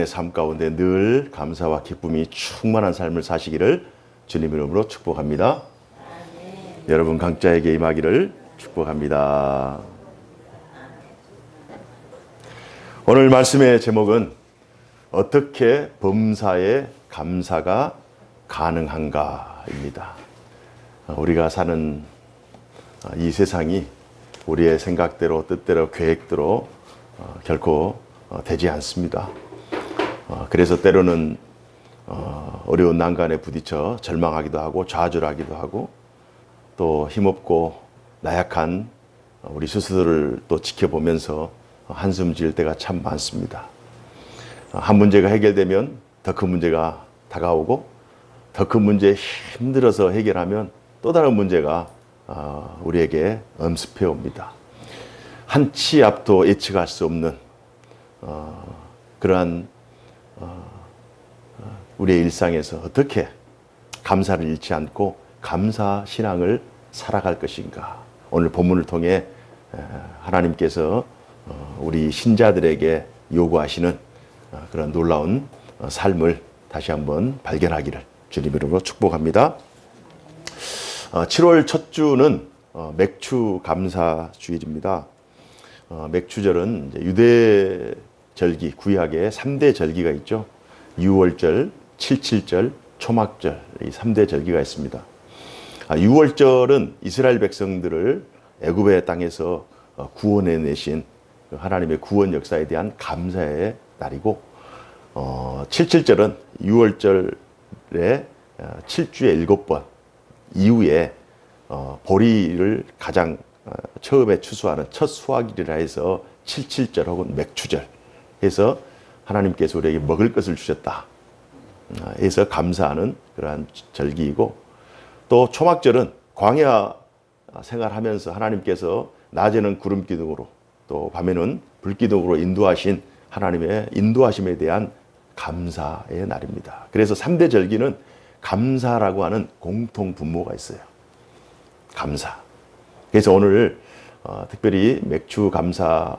삶 가운데 늘 감사와 기쁨이 충만한 삶을 사시기를 주님 이름으로 축복합니다. 여러분 각자에게 임하기를 축복합니다. 오늘 말씀의 제목은 어떻게 범사에 감사가 가능한가입니다. 우리가 사는 이 세상이 우리의 생각대로 뜻대로 계획대로 결코 되지 않습니다. 그래서 때로는 어려운 난간에 부딪혀 절망하기도 하고 좌절하기도 하고 또 힘없고 나약한 우리 스스로를 또 지켜보면서 한숨 지을 때가 참 많습니다. 한 문제가 해결되면 더 큰 문제가 다가오고 더 큰 문제에 힘들어서 해결하면 또 다른 문제가 우리에게 엄습해 옵니다. 한 치 앞도 예측할 수 없는 그러한 우리의 일상에서 어떻게 감사를 잃지 않고 감사 신앙을 살아갈 것인가. 오늘 본문을 통해 하나님께서 우리 신자들에게 요구하시는 그런 놀라운 삶을 다시 한번 발견하기를 주님 이름으로 축복합니다. 7월 첫 주는 맥주 감사 주일입니다. 맥주절은 유대 절기, 구약에 3대 절기가 있죠. 유월절, 칠칠절, 초막절, 이 3대 절기가 있습니다. 유월절은 이스라엘 백성들을 애굽의 땅에서 구원해내신 하나님의 구원 역사에 대한 감사의 날이고, 칠칠절은 유월절에 7주에 7번 이후에 보리를 가장 처음에 추수하는 첫 수확일이라 해서 칠칠절 혹은 맥주절 해서 하나님께서 우리에게 먹을 것을 주셨다 해서 감사하는 그러한 절기이고, 또 초막절은 광야 생활하면서 하나님께서 낮에는 구름 기둥으로 또 밤에는 불 기둥으로 인도하신 하나님의 인도하심에 대한 감사의 날입니다. 그래서 3대 절기는 감사라고 하는 공통 분모가 있어요. 감사. 그래서 오늘 특별히 맥주 감사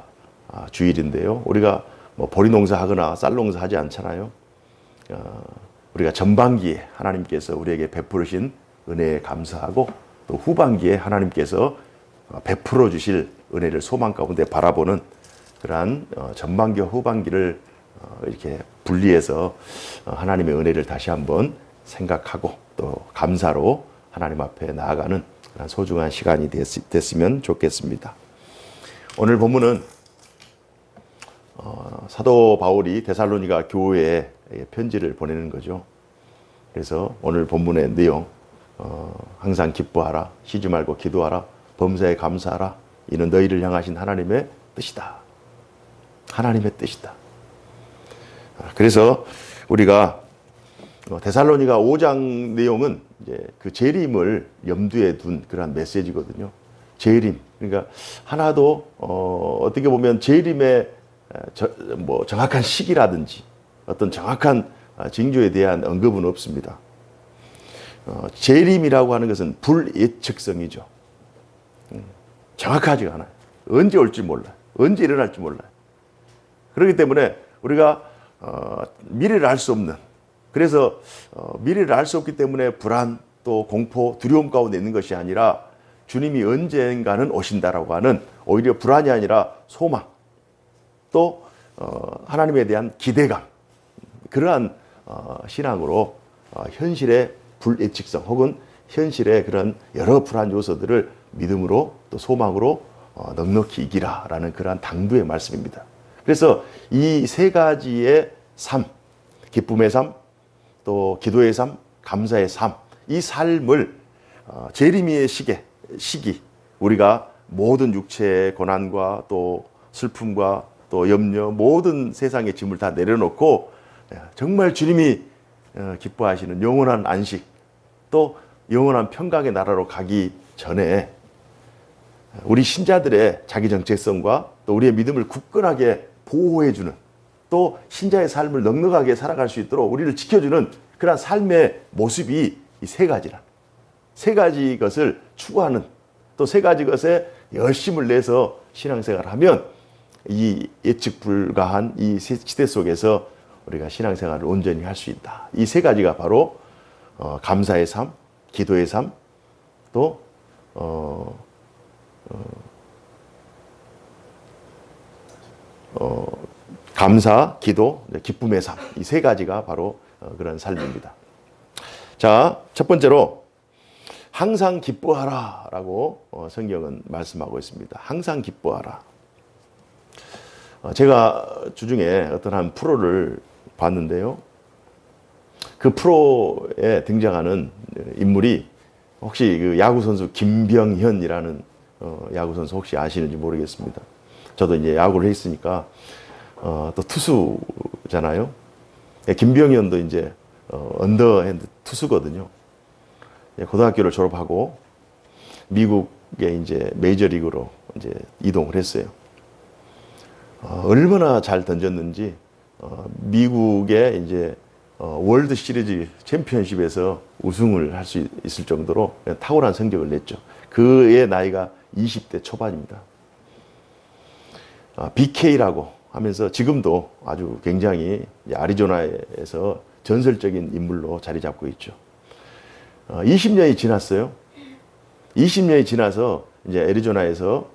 주일인데요. 우리가 뭐 보리 농사하거나 쌀 농사하지 않잖아요. 우리가 전반기에 하나님께서 우리에게 베푸신 은혜에 감사하고 또 후반기에 하나님께서 베풀어 주실 은혜를 소망 가운데 바라보는 그러한 전반기와 후반기를 이렇게 분리해서 하나님의 은혜를 다시 한번 생각하고 또 감사로 하나님 앞에 나아가는 그런 소중한 시간이 됐으면 좋겠습니다. 오늘 본문은 사도 바울이 데살로니가 교회에 편지를 보내는 거죠. 그래서 오늘 본문의 내용, 항상 기뻐하라, 쉬지 말고 기도하라, 범사에 감사하라, 이는 너희를 향하신 하나님의 뜻이다. 하나님의 뜻이다. 그래서 우리가 데살로니가 5장 내용은 이제 그 재림을 염두에 둔 그러한 메시지거든요. 재림. 그러니까 하나도 어떻게 보면 재림의 정확한 시기라든지 어떤 정확한 징조에 대한 언급은 없습니다. 재림이라고 하는 것은 불예측성이죠. 정확하지가 않아요. 언제 올지 몰라요. 언제 일어날지 몰라요. 그렇기 때문에 우리가 미래를 알 수 없는, 그래서 미래를 알 수 없기 때문에 불안 또 공포 두려움 가운데 있는 것이 아니라 주님이 언젠가는 오신다라고 하는 오히려 불안이 아니라 소망, 또 하나님에 대한 기대감, 그러한 신앙으로 현실의 불예측성 혹은 현실의 그런 여러 불안 요소들을 믿음으로 또 소망으로 넉넉히 이기라라는 그러한 당부의 말씀입니다. 그래서 이 세 가지의 삶, 기쁨의 삶, 또 기도의 삶, 감사의 삶, 이 삶을 재림의 시기, 우리가 모든 육체의 고난과 또 슬픔과 또 염려, 모든 세상의 짐을 다 내려놓고 정말 주님이 기뻐하시는 영원한 안식, 또 영원한 평강의 나라로 가기 전에 우리 신자들의 자기 정체성과 또 우리의 믿음을 굳건하게 보호해주는, 또 신자의 삶을 넉넉하게 살아갈 수 있도록 우리를 지켜주는 그런 삶의 모습이 이 세 가지란, 세 가지 것을 추구하는, 또 세 가지 것에 열심을 내서 신앙생활을 하면 이 예측 불가한 이 시대 속에서 우리가 신앙생활을 온전히 할 수 있다. 이 세 가지가 바로 감사의 삶, 기도의 삶, 또 감사, 기도, 기쁨의 삶. 이 세 가지가 바로 그런 삶입니다. 자, 첫 번째로 항상 기뻐하라 라고 성경은 말씀하고 있습니다. 항상 기뻐하라. 제가 주중에 어떤 한 프로를 봤는데요. 그 프로에 등장하는 인물이 혹시 그 야구선수 김병현이라는 야구선수 혹시 아시는지 모르겠습니다. 저도 이제 야구를 했으니까 또 투수잖아요. 김병현도 이제 언더핸드 투수거든요. 고등학교를 졸업하고 미국의 이제 메이저리그로 이제 이동을 했어요. 얼마나 잘 던졌는지 미국의 이제 월드 시리즈 챔피언십에서 우승을 할 수 있을 정도로 탁월한 성적을 냈죠. 그의 나이가 20대 초반입니다. BK라고 하면서 지금도 아주 굉장히 애리조나에서 전설적인 인물로 자리 잡고 있죠. 20년이 지났어요. 20년이 지나서 이제 애리조나에서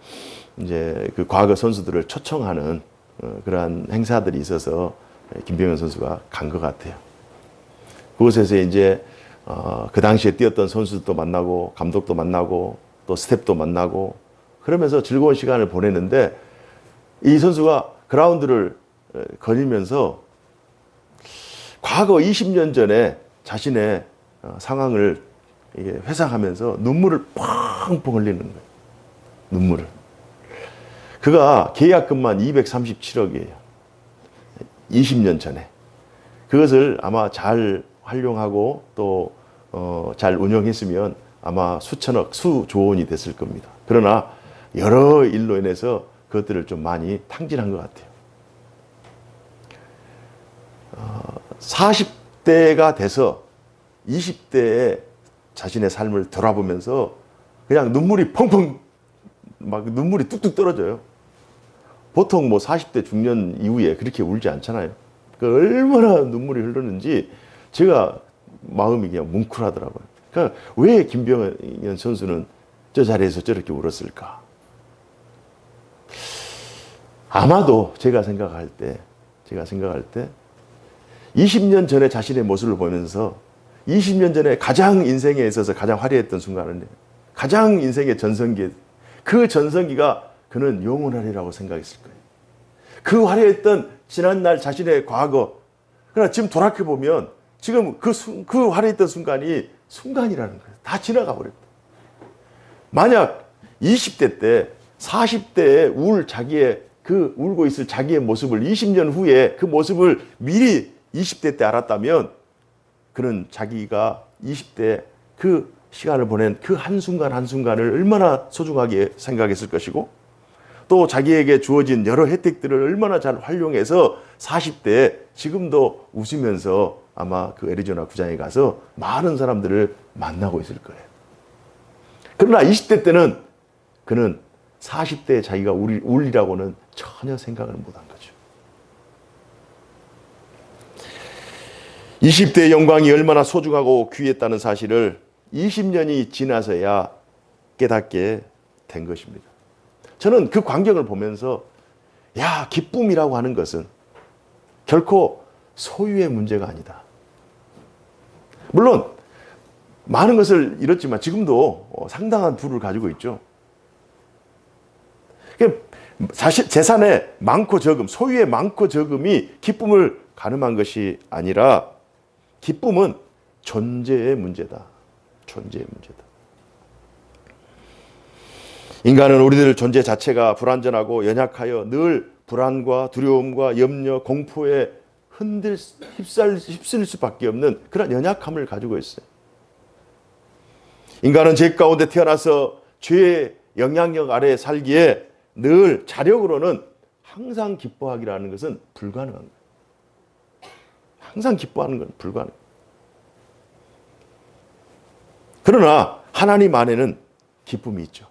이제 그 과거 선수들을 초청하는 그러한 행사들이 있어서 김병현 선수가 간 것 같아요. 그곳에서 이제 그 당시에 뛰었던 선수들도 만나고 감독도 만나고 또 스텝도 만나고 그러면서 즐거운 시간을 보냈는데 이 선수가 그라운드를 거니면서 과거 20년 전에 자신의 상황을 회상하면서 눈물을 펑펑 흘리는 거예요. 눈물을. 그가 계약금만 237억이에요. 20년 전에. 그것을 아마 잘 활용하고 또 잘 운영했으면 아마 수천억, 수조 원이 됐을 겁니다. 그러나 여러 일로 인해서 그것들을 좀 많이 탕진한 것 같아요. 40대가 돼서 20대에 자신의 삶을 돌아보면서 그냥 눈물이 펑펑 막 눈물이 뚝뚝 떨어져요. 보통 뭐 40대 중년 이후에 그렇게 울지 않잖아요. 그 얼마나 눈물이 흐르는지 제가 마음이 그냥 뭉클하더라고요. 그러니까 왜 김병현 선수는 저 자리에서 저렇게 울었을까? 아마도 제가 생각할 때 20년 전에 자신의 모습을 보면서 20년 전에 가장 인생에 있어서 가장 화려했던 순간을 가장 인생의 전성기 그 전성기가 그는 영원하리라고 생각했을 거예요. 그 화려했던 지난날 자신의 과거 그러나 지금 돌아보면 지금 그 화려했던 순간이 순간이라는 거예요. 다 지나가 버렸다. 만약 20대 때 40대에 울고 있을 자기의 모습을 20년 후에 그 모습을 미리 20대 때 알았다면 그는 자기가 20대 그 시간을 보낸 그 한순간 한순간을 얼마나 소중하게 생각했을 것이고 또 자기에게 주어진 여러 혜택들을 얼마나 잘 활용해서 40대에 지금도 웃으면서 아마 그 애리조나 구장에 가서 많은 사람들을 만나고 있을 거예요. 그러나 20대 때는 그는 40대에 자기가 울리라고는 전혀 생각을 못한 거죠. 20대의 영광이 얼마나 소중하고 귀했다는 사실을 20년이 지나서야 깨닫게 된 것입니다. 저는 그 광경을 보면서 기쁨이라고 하는 것은 결코 소유의 문제가 아니다. 물론 많은 것을 잃었지만 지금도 상당한 부를 가지고 있죠. 사실 재산의 많고 적음, 소유의 많고 적음이 기쁨을 가늠한 것이 아니라 기쁨은 존재의 문제다. 존재의 문제다. 인간은 우리들 존재 자체가 불완전하고 연약하여 늘 불안과 두려움과 염려, 공포에 휩쓸릴 수밖에 없는 그런 연약함을 가지고 있어요. 인간은 죄 가운데 태어나서 죄의 영향력 아래에 살기에 늘 자력으로는 항상 기뻐하기라는 것은 불가능한 거예요. 항상 기뻐하는 건 불가능해요. 그러나 하나님 안에는 기쁨이 있죠.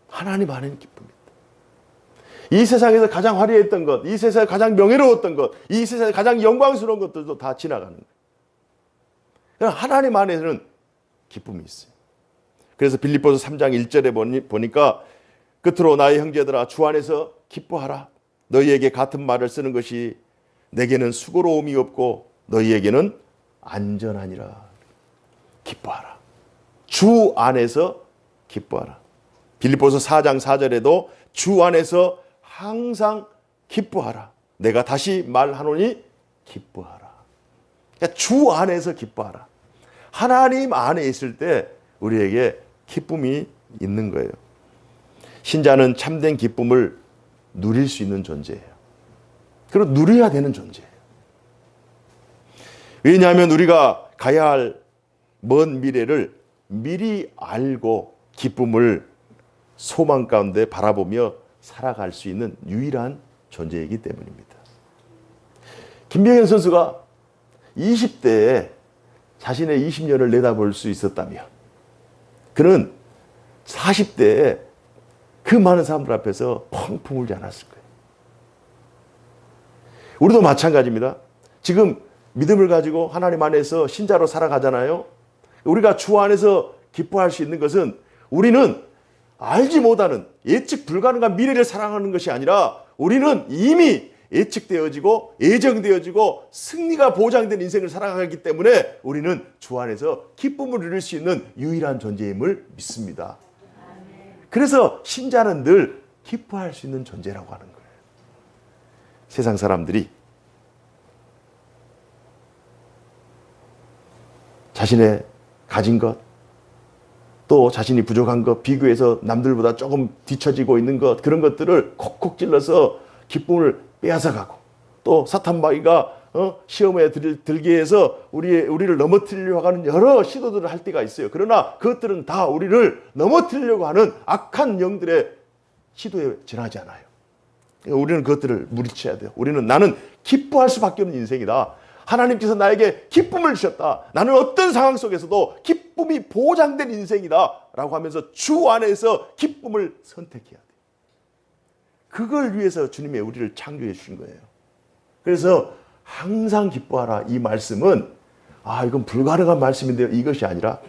하나님 안에는 기쁨이 있다. 이 세상에서 가장 화려했던 것, 이 세상에서 가장 명예로웠던 것, 이 세상에서 가장 영광스러운 것들도 다 지나가는 거예요. 그러나 하나님 안에서는 기쁨이 있어요. 그래서 빌립보서 3장 1절에 보니까 끝으로 나의 형제들아 주 안에서 기뻐하라. 너희에게 같은 말을 쓰는 것이 내게는 수고로움이 없고 너희에게는 안전하니라. 기뻐하라. 주 안에서 기뻐하라. 빌립보서 4장 4절에도 주 안에서 항상 기뻐하라. 내가 다시 말하노니 기뻐하라. 그러니까 주 안에서 기뻐하라. 하나님 안에 있을 때 우리에게 기쁨이 있는 거예요. 신자는 참된 기쁨을 누릴 수 있는 존재예요. 그리고 누려야 되는 존재예요. 왜냐하면 우리가 가야 할 먼 미래를 미리 알고 기쁨을 소망 가운데 바라보며 살아갈 수 있는 유일한 존재이기 때문입니다. 김병현 선수가 20대에 자신의 20년을 내다볼 수 있었다면 그는 40대에 그 많은 사람들 앞에서 펑펑 울지 않았을 거예요. 우리도 마찬가지입니다. 지금 믿음을 가지고 하나님 안에서 신자로 살아가잖아요. 우리가 주 안에서 기뻐할 수 있는 것은 우리는 알지 못하는 예측 불가능한 미래를 살아가는 것이 아니라 우리는 이미 예측되어지고 예정되어지고 승리가 보장된 인생을 살아가기 때문에 우리는 주 안에서 기쁨을 누릴 수 있는 유일한 존재임을 믿습니다. 그래서 신자는 늘 기뻐할 수 있는 존재라고 하는 거예요. 세상 사람들이 자신의 가진 것, 또 자신이 부족한 것, 비교해서 남들보다 조금 뒤처지고 있는 것, 그런 것들을 콕콕 찔러서 기쁨을 빼앗아가고, 또 사탄마귀가 시험에 들게 해서 우리를 넘어뜨리려고 하는 여러 시도들을 할 때가 있어요. 그러나 그것들은 다 우리를 넘어뜨리려고 하는 악한 영들의 시도에 지나지 않아요. 우리는 그것들을 물리쳐야 돼요. 우리는 나는 기뻐할 수밖에 없는 인생이다. 하나님께서 나에게 기쁨을 주셨다. 나는 어떤 상황 속에서도 기쁨이 보장된 인생이다. 라고 하면서 주 안에서 기쁨을 선택해야 돼요. 그걸 위해서 주님이 우리를 창조해 주신 거예요. 그래서 항상 기뻐하라. 이 말씀은 이건 불가능한 말씀인데요. 이것이 아니라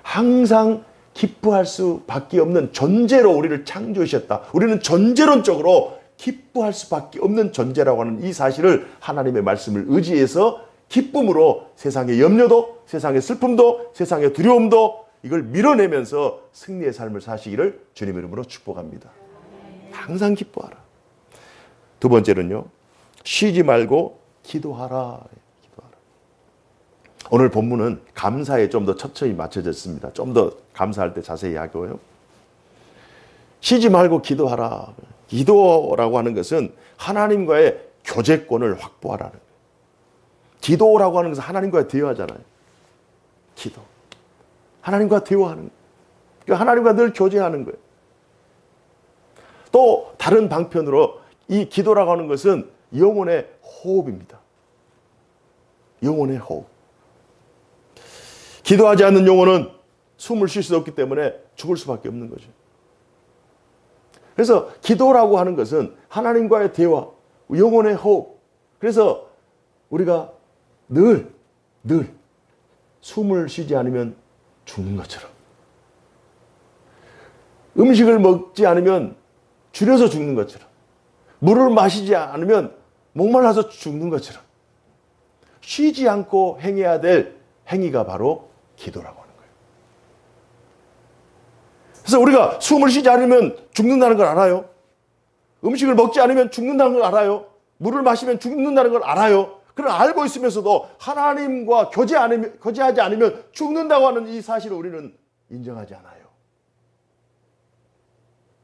항상 기뻐할 수밖에 없는 존재로 우리를 창조하셨다. 우리는 존재론적으로 기뻐할 수밖에 없는 존재라고 하는 이 사실을 하나님의 말씀을 의지해서 기쁨으로 세상의 염려도, 세상의 슬픔도, 세상의 두려움도 이걸 밀어내면서 승리의 삶을 사시기를 주님 이름으로 축복합니다. 항상 기뻐하라. 두 번째는요, 쉬지 말고 기도하라. 기도하라. 오늘 본문은 감사에 좀 더 초점이 맞춰졌습니다. 좀 더 감사할 때 자세히 하고요. 쉬지 말고 기도하라. 기도라고 하는 것은 하나님과의 교제권을 확보하라는 거예요. 기도라고 하는 것은 하나님과 대화하잖아요. 기도. 하나님과 대화하는 거예요. 그러니까 하나님과 늘 교제하는 거예요. 또 다른 방편으로 이 기도라고 하는 것은 영혼의 호흡입니다. 영혼의 호흡. 기도하지 않는 영혼은 숨을 쉴 수 없기 때문에 죽을 수밖에 없는 거죠. 그래서 기도라고 하는 것은 하나님과의 대화, 영혼의 호흡. 그래서 우리가 늘 숨을 쉬지 않으면 죽는 것처럼, 음식을 먹지 않으면 줄여서 죽는 것처럼, 물을 마시지 않으면 목말라서 죽는 것처럼 쉬지 않고 행해야 될 행위가 바로 기도라고 하는 거예요. 그래서 우리가 숨을 쉬지 않으면 죽는다는 걸 알아요. 음식을 먹지 않으면 죽는다는 걸 알아요. 물을 마시면 죽는다는 걸 알아요. 그걸 알고 있으면서도 하나님과 교제하지 않으면 죽는다고 하는 이 사실을 우리는 인정하지 않아요.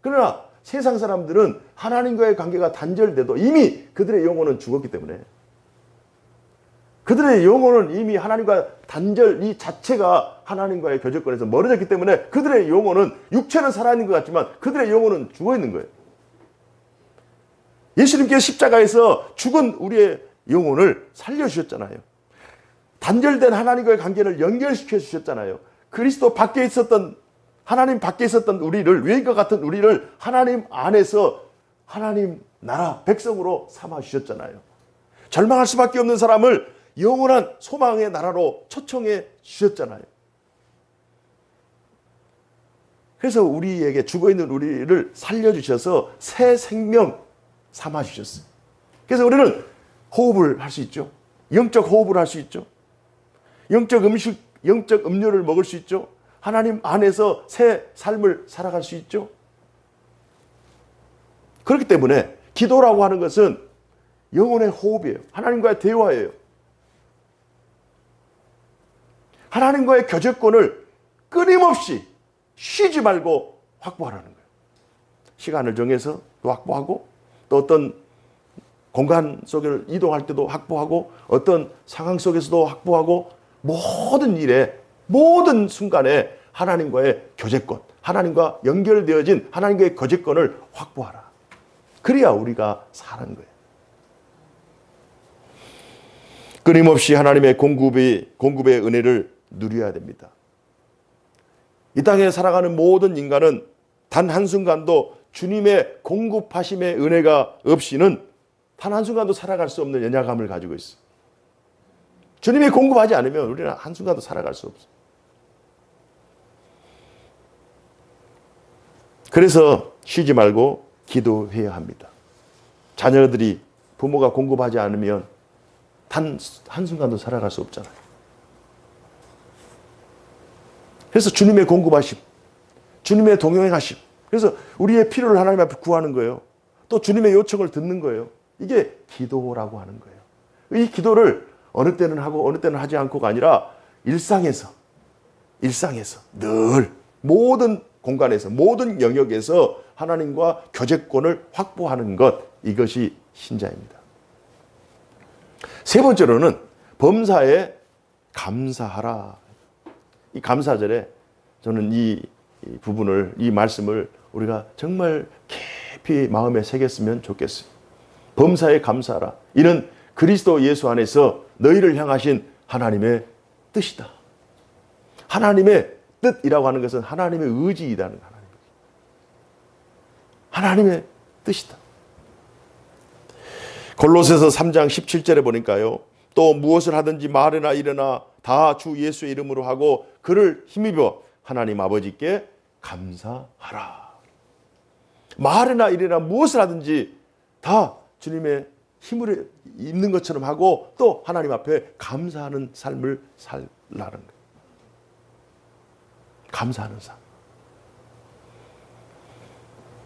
그러나 세상 사람들은 하나님과의 관계가 단절돼도 이미 그들의 영혼은 죽었기 때문에, 그들의 영혼은 이미 하나님과 단절 이 자체가 하나님과의 교제권에서 멀어졌기 때문에 그들의 영혼은, 육체는 살아있는 것 같지만 그들의 영혼은 죽어있는 거예요. 예수님께서 십자가에서 죽은 우리의 영혼을 살려주셨잖아요. 단절된 하나님과의 관계를 연결시켜 주셨잖아요. 그리스도 밖에 있었던, 하나님 밖에 있었던 우리를, 외인과 같은 우리를 하나님 안에서 하나님 나라 백성으로 삼아 주셨잖아요. 절망할 수밖에 없는 사람을 영원한 소망의 나라로 초청해 주셨잖아요. 그래서 우리에게 죽어있는 우리를 살려주셔서 새 생명 삼아 주셨어요. 그래서 우리는 호흡을 할 수 있죠. 영적 호흡을 할 수 있죠. 영적 음식, 영적 음료를 먹을 수 있죠. 하나님 안에서 새 삶을 살아갈 수 있죠. 그렇기 때문에 기도라고 하는 것은 영혼의 호흡이에요. 하나님과의 대화예요. 하나님과의 교제권을 끊임없이 쉬지 말고 확보하라는 거예요. 시간을 정해서 또 확보하고, 또 어떤 공간 속을 이동할 때도 확보하고, 어떤 상황 속에서도 확보하고, 모든 일에, 모든 순간에 하나님과의 교제권, 하나님과 연결되어진 하나님과의 교제권을 확보하라. 그래야 우리가 사는 거예요. 끊임없이 하나님의 공급의 은혜를 누려야 됩니다. 이 땅에 살아가는 모든 인간은 단 한순간도 주님의 공급하심의 은혜가 없이는 단 한순간도 살아갈 수 없는 연약함을 가지고 있어요. 주님이 공급하지 않으면 우리는 한순간도 살아갈 수 없어요. 그래서 쉬지 말고 기도해야 합니다. 자녀들이 부모가 공급하지 않으면 단 한순간도 살아갈 수 없잖아요. 그래서 주님의 공급하심, 주님의 동행하심, 그래서 우리의 필요를 하나님 앞에 구하는 거예요. 또 주님의 요청을 듣는 거예요. 이게 기도라고 하는 거예요. 이 기도를 어느 때는 하고 어느 때는 하지 않고가 아니라 일상에서 늘 모든 공간에서, 모든 영역에서 하나님과 교제권을 확보하는 것, 이것이 신자입니다. 세 번째로는 범사에 감사하라. 이 감사절에 저는 이 부분을, 이 말씀을 우리가 정말 깊이 마음에 새겼으면 좋겠어요. 범사에 감사하라. 이는 그리스도 예수 안에서 너희를 향하신 하나님의 뜻이다. 하나님의 뜻이라고 하는 것은 하나님의 의지이다는 거예요. 하나님의 뜻이다. 골로새서 3장 17절에 보니까요. 또 무엇을 하든지 말이나 일이나 다 주 예수의 이름으로 하고 그를 힘입어 하나님 아버지께 감사하라. 말이나 일이나 무엇을 하든지 다 주님의 힘을 입는 것처럼 하고 또 하나님 앞에 감사하는 삶을 살라는 거예요. 감사하는 삶.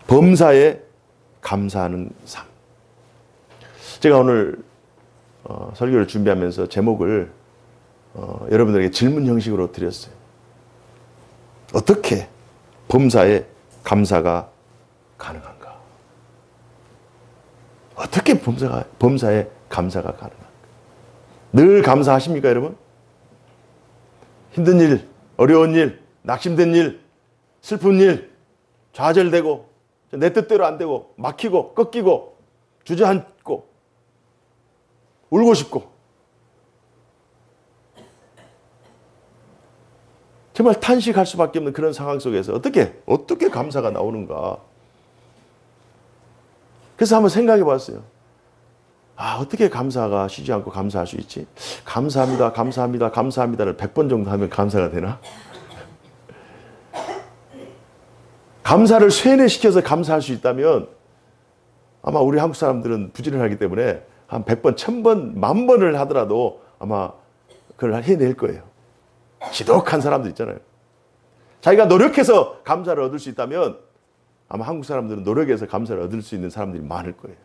범사에 감사하는 삶. 제가 오늘 설교를 준비하면서 제목을 여러분들에게 질문 형식으로 드렸어요. 어떻게 범사에 감사가 가능한가? 어떻게 범사에 감사가 가능한가? 늘 감사하십니까, 여러분? 힘든 일, 어려운 일, 낙심된 일, 슬픈 일, 좌절되고 내 뜻대로 안 되고 막히고 꺾이고 주저앉고 울고 싶고 정말 탄식할 수밖에 없는 그런 상황 속에서 어떻게 감사가 나오는가? 그래서 한번 생각해 봤어요. 어떻게 감사가 쉬지 않고 감사할 수 있지? 감사합니다, 감사합니다, 감사합니다를 100번 정도 하면 감사가 되나? 감사를 쇠뇌시켜서 감사할 수 있다면 아마 우리 한국 사람들은 부지런하기 때문에 한 100번, 1000번, 10,000번을 하더라도 아마 그걸 해낼 거예요. 지독한 사람들 있잖아요. 자기가 노력해서 감사를 얻을 수 있다면 아마 한국 사람들은 노력해서 감사를 얻을 수 있는 사람들이 많을 거예요.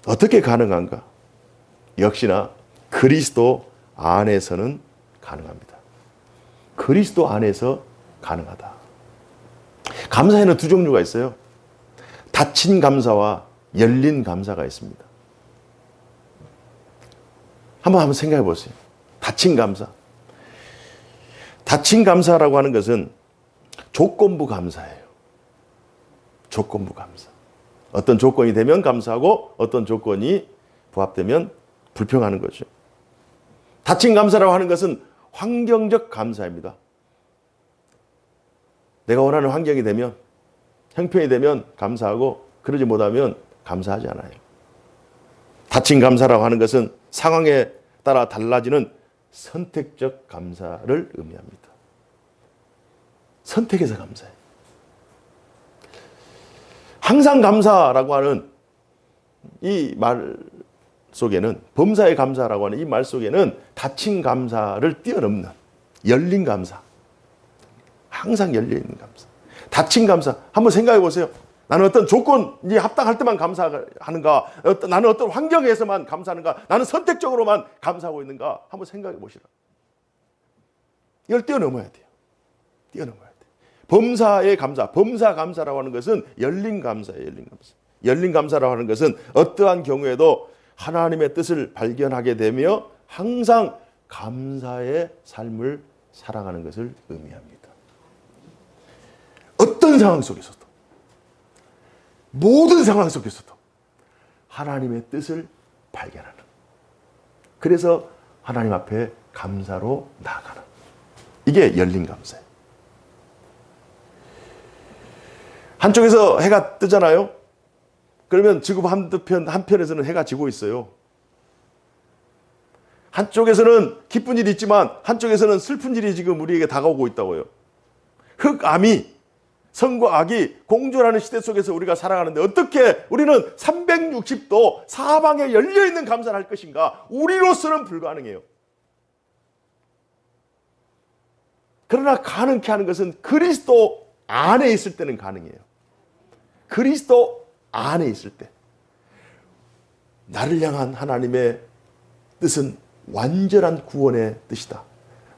어떻게 가능한가? 역시나 그리스도 안에서는 가능합니다. 그리스도 안에서 가능하다. 감사에는 두 종류가 있어요. 닫힌 감사와 열린 감사가 있습니다. 한번 생각해 보세요. 닫힌 감사. 닫힌 감사라고 하는 것은 조건부 감사예요. 조건부 감사. 어떤 조건이 되면 감사하고 어떤 조건이 부합되면 불평하는 거죠. 닫힌 감사라고 하는 것은 환경적 감사입니다. 내가 원하는 환경이 되면, 형편이 되면 감사하고 그러지 못하면 감사하지 않아요. 다친 감사라고 하는 것은 상황에 따라 달라지는 선택적 감사를 의미합니다. 선택해서 감사해. 항상 감사라고 하는 이 말 속에는, 범사의 감사라고 하는 이 말 속에는 다친 감사를 뛰어넘는 열린 감사, 항상 열려있는 감사, 다친 감사. 한번 생각해 보세요. 나는 어떤 조건이 합당할 때만 감사하는가? 나는 어떤 환경에서만 감사하는가? 나는 선택적으로만 감사하고 있는가? 한번 생각해 보시라. 이걸 뛰어넘어야 돼요. 뛰어넘어야 돼요. 범사의 감사, 범사 감사라고 하는 것은 열린 감사예요. 열린 감사. 열린 감사라고 하는 것은 어떠한 경우에도 하나님의 뜻을 발견하게 되며 항상 감사의 삶을 살아가는 것을 의미합니다. 어떤 상황 속에서도, 모든 상황 속에서도 하나님의 뜻을 발견하는, 그래서 하나님 앞에 감사로 나아가는, 이게 열린 감사예요. 한쪽에서 해가 뜨잖아요. 그러면 지구 한편에서는 해가 지고 있어요. 한쪽에서는 기쁜 일이 있지만 한쪽에서는 슬픈 일이 지금 우리에게 다가오고 있다고요. 흑암이, 선과 악이 공존하는 시대 속에서 우리가 살아가는데 어떻게 우리는 360도 사방에 열려있는 감사를 할 것인가? 우리로서는 불가능해요. 그러나 가능케 하는 것은 그리스도 안에 있을 때는 가능해요. 그리스도 안에 있을 때 나를 향한 하나님의 뜻은 완전한 구원의 뜻이다.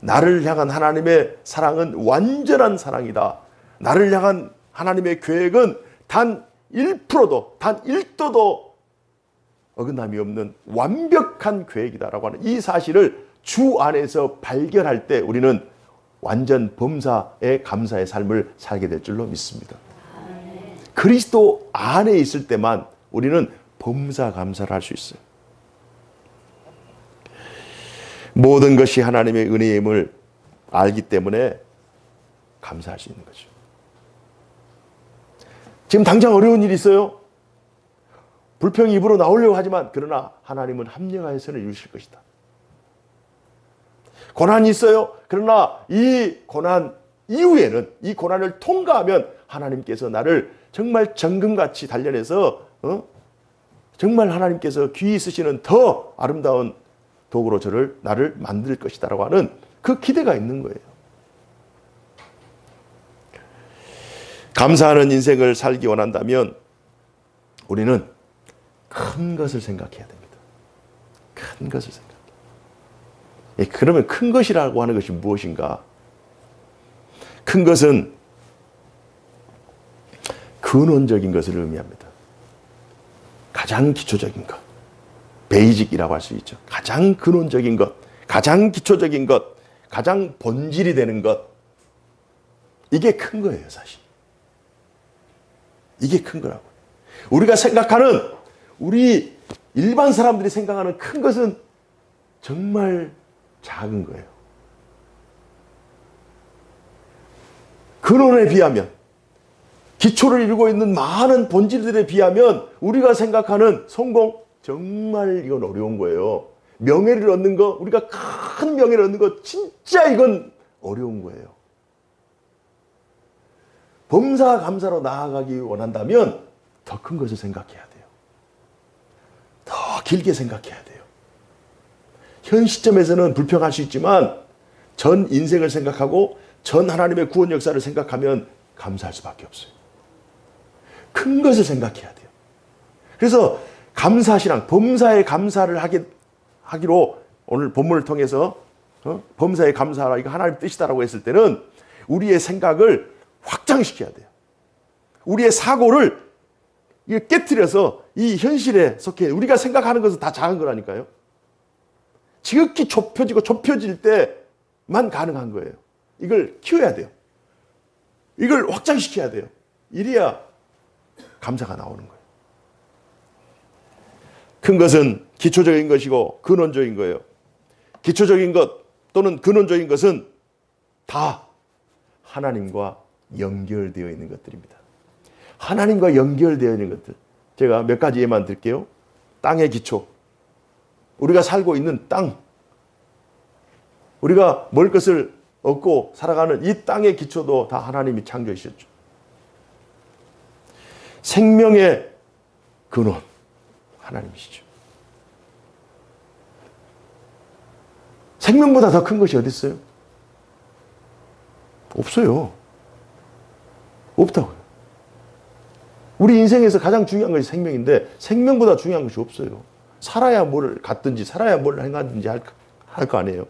나를 향한 하나님의 사랑은 완전한 사랑이다. 나를 향한 하나님의 계획은 단 1%도, 단 1도도 어긋남이 없는 완벽한 계획이다라고 하는 이 사실을 주 안에서 발견할 때 우리는 완전 범사의 감사의 삶을 살게 될 줄로 믿습니다. 그리스도 안에 있을 때만 우리는 범사 감사를 할 수 있어요. 모든 것이 하나님의 은혜임을 알기 때문에 감사할 수 있는 거죠. 지금 당장 어려운 일이 있어요. 불평이 입으로 나오려고 하지만 그러나 하나님은 합력하여 선을 이루실 것이다. 고난이 있어요. 그러나 이 고난 이후에는, 이 고난을 통과하면 하나님께서 나를 정말 정금같이 단련해서 정말 하나님께서 귀히 쓰시는 더 아름다운 도구로 나를 만들 것이다 라고 하는 그 기대가 있는 거예요. 감사하는 인생을 살기 원한다면 우리는 큰 것을 생각해야 됩니다. 큰 것을 생각해야. 그러면 큰 것이라고 하는 것이 무엇인가? 큰 것은 근원적인 것을 의미합니다. 가장 기초적인 것, 베이직이라고 할 수 있죠. 가장 근원적인 것, 가장 기초적인 것, 가장 본질이 되는 것, 이게 큰 거예요, 사실. 이게 큰 거라고. 우리가 생각하는, 우리 일반 사람들이 생각하는 큰 것은 정말 작은 거예요. 근원에 비하면, 기초를 이루고 있는 많은 본질들에 비하면 우리가 생각하는 성공, 정말 이건 어려운 거예요. 명예를 얻는 거, 우리가 큰 명예를 얻는 거, 진짜 이건 어려운 거예요. 범사 감사로 나아가기 원한다면 더 큰 것을 생각해야 돼요. 더 길게 생각해야 돼요. 현 시점에서는 불평할 수 있지만 전 인생을 생각하고 전 하나님의 구원 역사를 생각하면 감사할 수밖에 없어요. 큰 것을 생각해야 돼요. 그래서 감사신앙, 범사의 감사를 하기로 오늘 본문을 통해서 범사의 감사라, 이거 하나님의 뜻이다라고 했을 때는 우리의 생각을 확장시켜야 돼요. 우리의 사고를 깨트려서 이 현실에 속해, 우리가 생각하는 것은 다 작은 거라니까요. 지극히 좁혀질 때만 가능한 거예요. 이걸 키워야 돼요. 이걸 확장시켜야 돼요. 이래야 감사가 나오는 거예요. 큰 것은 기초적인 것이고 근원적인 거예요. 기초적인 것 또는 근원적인 것은 다 하나님과 연결되어 있는 것들입니다. 하나님과 연결되어 있는 것들. 제가 몇 가지 예만 드릴게요. 땅의 기초. 우리가 살고 있는 땅. 우리가 먹을 것을 얻고 살아가는 이 땅의 기초도 다 하나님이 창조하셨죠. 생명의 근원. 하나님이시죠. 생명보다 더 큰 것이 어디 있어요? 없어요. 없다고요. 우리 인생에서 가장 중요한 것이 생명인데 생명보다 중요한 것이 없어요. 살아야 뭘 갖든지 살아야 뭘 행하든지 할 거 아니에요.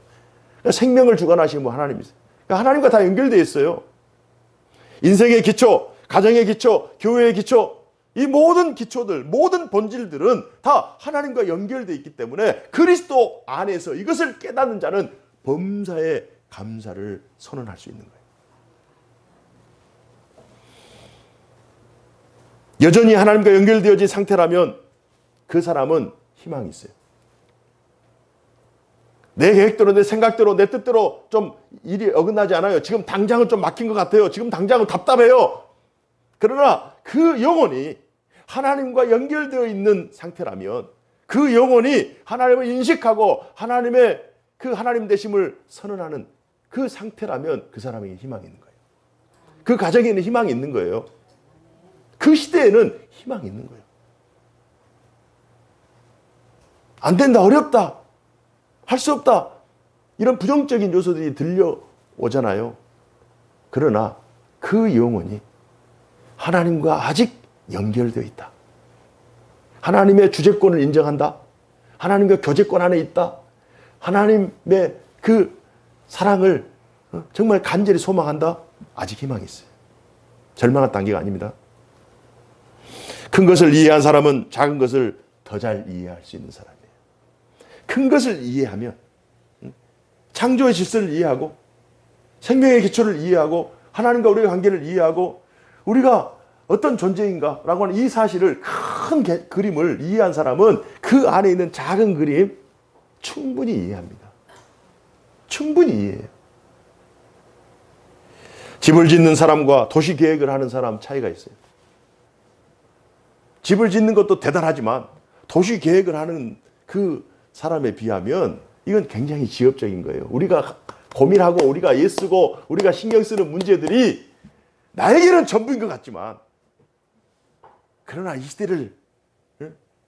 그러니까 생명을 주관하시는 분 하나님이세요. 그러니까 하나님과 다 연결되어 있어요. 인생의 기초, 가정의 기초, 교회의 기초, 이 모든 기초들, 모든 본질들은 다 하나님과 연결되어 있기 때문에 그리스도 안에서 이것을 깨닫는 자는 범사에 감사를 선언할 수 있는 거예요. 여전히 하나님과 연결되어진 상태라면 그 사람은 희망이 있어요. 내 계획대로, 내 생각대로, 내 뜻대로 좀 일이 어긋나지 않아요. 지금 당장은 좀 막힌 것 같아요. 지금 당장은 답답해요. 그러나 그 영혼이 하나님과 연결되어 있는 상태라면 그 영혼이 하나님을 인식하고 하나님의 그 하나님 되심을 선언하는 그 상태라면 그 사람에게 희망이 있는 거예요. 그 가정에는 희망이 있는 거예요. 그 시대에는 희망이 있는 거예요. 안 된다, 어렵다, 할 수 없다, 이런 부정적인 요소들이 들려오잖아요. 그러나 그 영혼이 하나님과 아직 연결되어 있다. 하나님의 주재권을 인정한다. 하나님과 교제권 안에 있다. 하나님의 그 사랑을 정말 간절히 소망한다. 아직 희망이 있어요. 절망한 단계가 아닙니다. 큰 것을 이해한 사람은 작은 것을 더 잘 이해할 수 있는 사람이에요. 큰 것을 이해하면 창조의 질서를 이해하고 생명의 기초를 이해하고 하나님과 우리의 관계를 이해하고 우리가 어떤 존재인가라고 하는 이 사실을 큰 그림을 이해한 사람은 그 안에 있는 작은 그림 충분히 이해합니다. 충분히 이해해요. 집을 짓는 사람과 도시 계획을 하는 사람 차이가 있어요. 집을 짓는 것도 대단하지만 도시 계획을 하는 그 사람에 비하면 이건 굉장히 지엽적인 거예요. 우리가 고민하고 우리가 애쓰고 우리가 신경 쓰는 문제들이 나에게는 전부인 것 같지만 그러나 이 시대를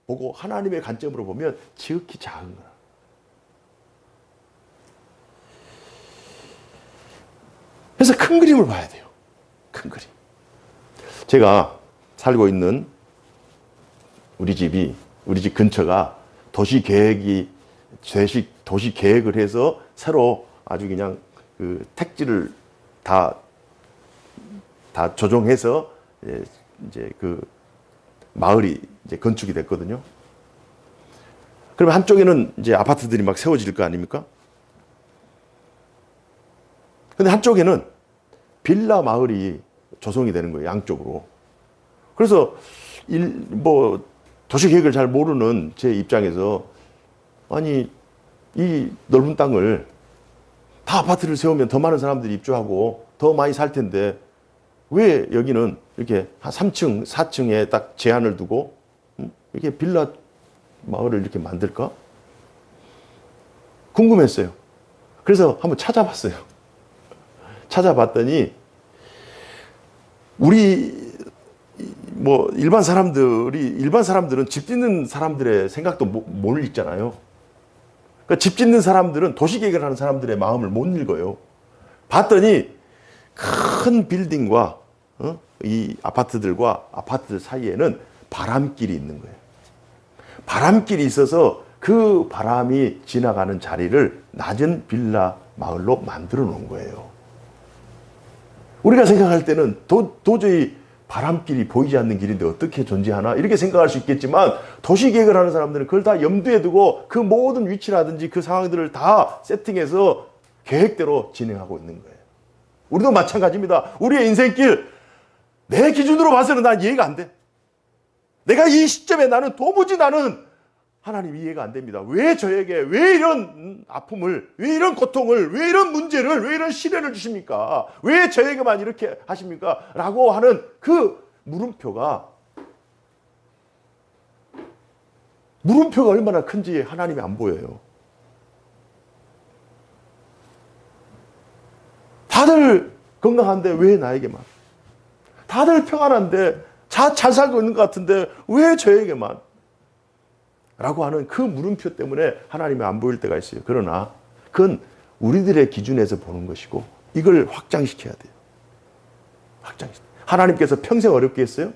보고 하나님의 관점으로 보면 지극히 작은 거야. 그래서 큰 그림을 봐야 돼요. 큰 그림. 제가 살고 있는 우리 집 근처가 도시 계획을 해서 새로 아주 그냥 그 택지를 다 조정해서 이제 그 마을이 이제 건축이 됐거든요. 그러면 한쪽에는 이제 아파트들이 막 세워질 거 아닙니까? 근데 한쪽에는 빌라 마을이 조성이 되는 거예요, 양쪽으로. 그래서 도시 계획을 잘 모르는 제 입장에서 아니 이 넓은 땅을 다 아파트를 세우면 더 많은 사람들이 입주하고 더 많이 살 텐데 왜 여기는 이렇게 한 3층, 4층에 딱 제한을 두고 이렇게 빌라 마을을 이렇게 만들까? 궁금했어요. 그래서 한번 찾아봤어요. 찾아봤더니 우리 일반 사람들은 집 짓는 사람들의 생각도 못 읽잖아요. 그러니까 집 짓는 사람들은 도시 계획을 하는 사람들의 마음을 못 읽어요. 봤더니 큰 빌딩과 이 아파트들과 아파트 사이에는 바람길이 있는 거예요. 바람길이 있어서 그 바람이 지나가는 자리를 낮은 빌라 마을로 만들어 놓은 거예요. 우리가 생각할 때는 도저히 바람길이 보이지 않는 길인데 어떻게 존재하나 이렇게 생각할 수 있겠지만 도시계획을 하는 사람들은 그걸 다 염두에 두고 그 모든 위치라든지 그 상황들을 다 세팅해서 계획대로 진행하고 있는 거예요. 우리도 마찬가지입니다. 우리의 인생길 내 기준으로 봐서는 난 이해가 안 돼. 내가 이 시점에 도무지 하나님 이해가 안 됩니다. 왜 저에게 왜 이런 아픔을, 왜 이런 고통을, 왜 이런 문제를, 왜 이런 시련을 주십니까? 왜 저에게만 이렇게 하십니까? 라고 하는 그 물음표가 얼마나 큰지 하나님이 안 보여요. 다들 건강한데 왜 나에게만? 다들 평안한데 잘 살고 있는 것 같은데 왜 저에게만? 라고 하는 그 물음표 때문에 하나님이 안 보일 때가 있어요. 그러나 그건 우리들의 기준에서 보는 것이고 이걸 확장시켜야 돼요. 하나님께서 평생 어렵게 했어요?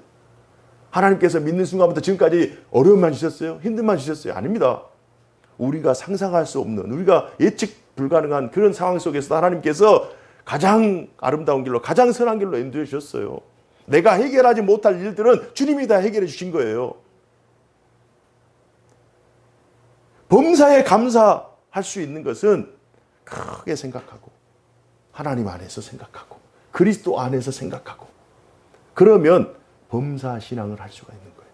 하나님께서 믿는 순간부터 지금까지 어려움만 주셨어요? 힘듦만 주셨어요? 아닙니다. 우리가 상상할 수 없는, 우리가 예측 불가능한 그런 상황 속에서 하나님께서 가장 아름다운 길로, 가장 선한 길로 인도해 주셨어요. 내가 해결하지 못할 일들은 주님이 다 해결해 주신 거예요. 범사에 감사할 수 있는 것은 크게 생각하고 하나님 안에서 생각하고 그리스도 안에서 생각하고 그러면 범사 신앙을 할 수가 있는 거예요.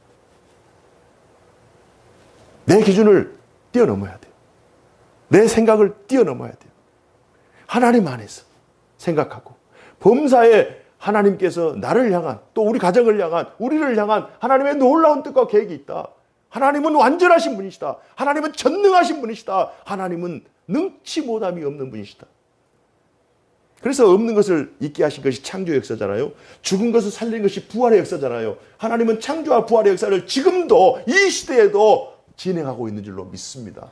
내 기준을 뛰어넘어야 돼요. 내 생각을 뛰어넘어야 돼요. 하나님 안에서 생각하고 범사에 하나님께서 나를 향한 또 우리 가정을 향한 우리를 향한 하나님의 놀라운 뜻과 계획이 있다. 하나님은 완전하신 분이시다. 하나님은 전능하신 분이시다. 하나님은 능치 못함이 없는 분이시다. 그래서 없는 것을 있게 하신 것이 창조 역사잖아요. 죽은 것을 살린 것이 부활의 역사잖아요. 하나님은 창조와 부활의 역사를 지금도 이 시대에도 진행하고 있는 줄로 믿습니다.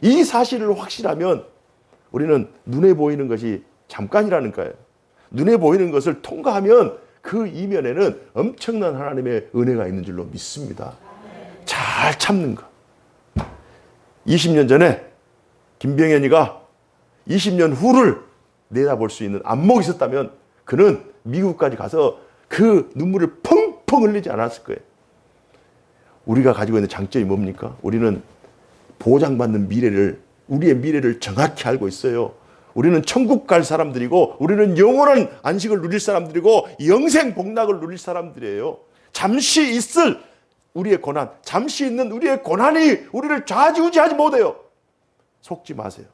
이 사실을 확실하면 우리는 눈에 보이는 것이 잠깐이라는 거예요. 눈에 보이는 것을 통과하면 그 이면에는 엄청난 하나님의 은혜가 있는 줄로 믿습니다. 잘 참는 것. 20년 전에 김병현이가 20년 후를 내다볼 수 있는 안목이 있었다면 그는 미국까지 가서 그 눈물을 펑펑 흘리지 않았을 거예요. 우리가 가지고 있는 장점이 뭡니까? 우리는 보장받는 미래를, 우리의 미래를 정확히 알고 있어요. 우리는 천국 갈 사람들이고 우리는 영원한 안식을 누릴 사람들이고 영생 복락을 누릴 사람들이에요. 잠시 있을 우리의 고난, 잠시 있는 우리의 고난이 우리를 좌지우지하지 못해요. 속지 마세요.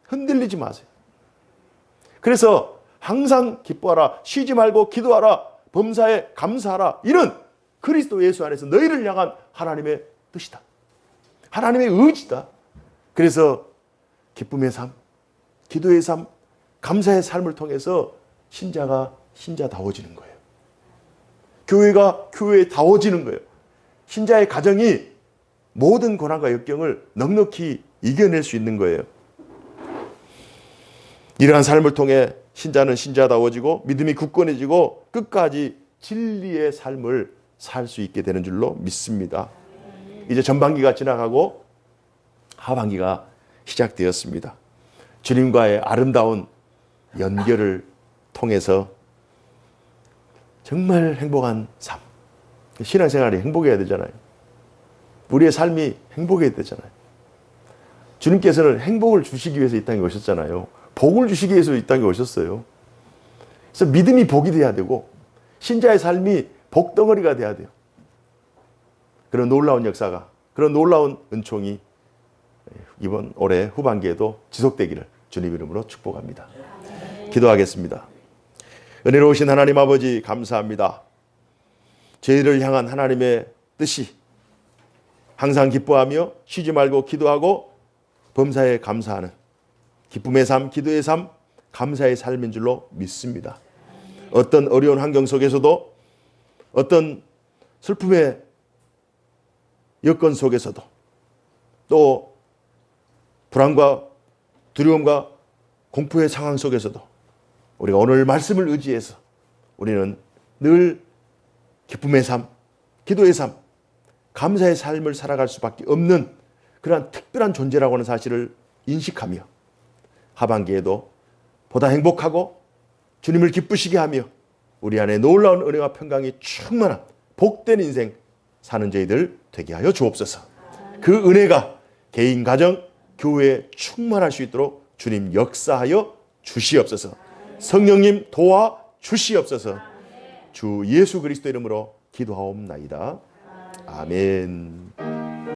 흔들리지 마세요. 그래서 항상 기뻐하라, 쉬지 말고 기도하라, 범사에 감사하라. 이런 그리스도 예수 안에서 너희를 향한 하나님의 뜻이다. 하나님의 의지다. 그래서 기쁨의 삶, 기도의 삶, 감사의 삶을 통해서 신자가 신자다워지는 거예요. 교회가 교회다워지는 거예요. 신자의 가정이 모든 고난과 역경을 넉넉히 이겨낼 수 있는 거예요. 이러한 삶을 통해 신자는 신자다워지고 믿음이 굳건해지고 끝까지 진리의 삶을 살 수 있게 되는 줄로 믿습니다. 이제 전반기가 지나가고 하반기가 시작되었습니다. 주님과의 아름다운 연결을 통해서 정말 행복한 삶, 신앙생활이 행복해야 되잖아요. 우리의 삶이 행복해야 되잖아요. 주님께서는 행복을 주시기 위해서 이 땅에 오셨잖아요. 복을 주시기 위해서 이 땅에 오셨어요. 그래서 믿음이 복이 돼야 되고 신자의 삶이 복덩어리가 돼야 돼요. 그런 놀라운 역사가, 그런 놀라운 은총이 이번 올해 후반기에도 지속되기를 주님 이름으로 축복합니다. 기도하겠습니다. 은혜로우신 하나님 아버지 감사합니다. 저희를 향한 하나님의 뜻이 항상 기뻐하며 쉬지 말고 기도하고 범사에 감사하는 기쁨의 삶, 기도의 삶, 감사의 삶인 줄로 믿습니다. 어떤 어려운 환경 속에서도 어떤 슬픔의 여건 속에서도 또 불안과 두려움과 공포의 상황 속에서도 우리가 오늘 말씀을 의지해서 우리는 늘 기쁨의 삶, 기도의 삶, 감사의 삶을 살아갈 수밖에 없는 그러한 특별한 존재라고 하는 사실을 인식하며 하반기에도 보다 행복하고 주님을 기쁘시게 하며 우리 안에 놀라운 은혜와 평강이 충만한 복된 인생 사는 저희들 되게 하여 주옵소서. 그 은혜가 개인, 가정, 교회에 충만할 수 있도록 주님 역사하여 주시옵소서. 성령님 도와 주시옵소서. 주 예수 그리스도 이름으로 기도하옵나이다. 아멘.